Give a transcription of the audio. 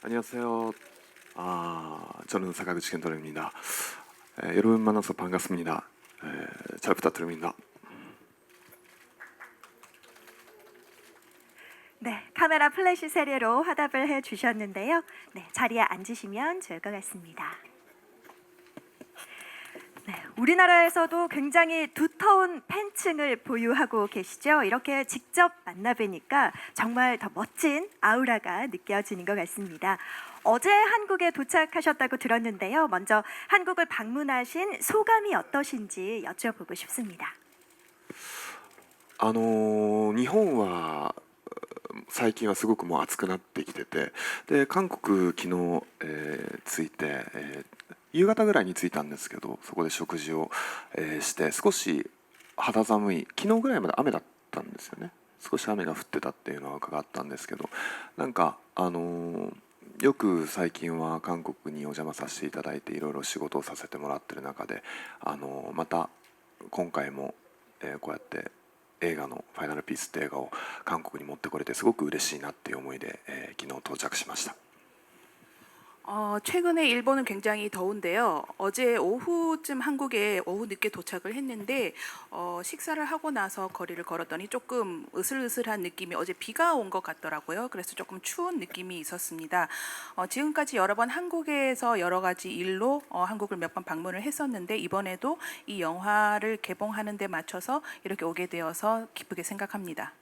안녕하세요. 저는 사카구치 켄토입니다. 여러분 만나서 반갑습니다. 잘 부탁드립니다. 네, 카메라 플래시 세례로 화답을 해주셨는데요. 네, 자리에 앉으시면 좋을 것 같습니다. 네, 우리나라에서도 굉장히 두터운 팬층을 보유하고 계시죠. 이렇게 직접 만나뵈니까 정말 더 멋진 아우라가 느껴지는 것 같습니다. 어제 한국에 도착하셨다고 들었는데요. 먼저 한국을 방문하신 소감이 어떠신지 여쭤보고 싶습니다. 日本は最近はすごくもう暑くなってきてて、で韓国昨日、着いて、夕方ぐらいに着いたんですけど、そこで食事を、して少し肌寒い、昨日ぐらいまで雨だったんですよね。少し雨が降ってたっていうのは伺ったんですけど、なんかよく最近は韓国にお邪魔させていただいていろいろ仕事をさせてもらってる中で、また今回も、こうやって映画の「ファイナルピース」って映画を韓国に持ってこれてすごく嬉しいなっていう思いで、昨日到着しました。 최근에 일본은 굉장히 더운데요. 어제 오후쯤 한국에 오후 늦게 도착을 했는데 식사를 하고 나서 거리를 걸었더니 조금 으슬으슬한 느낌이, 어제 비가 온 것 같더라고요. 그래서 조금 추운 느낌이 있었습니다. 지금까지 여러 번 한국에서 여러 가지 일로 한국을 몇 번 방문을 했었는데 이번에도 이 영화를 개봉하는 데 맞춰서 이렇게 오게 되어서 기쁘게 생각합니다.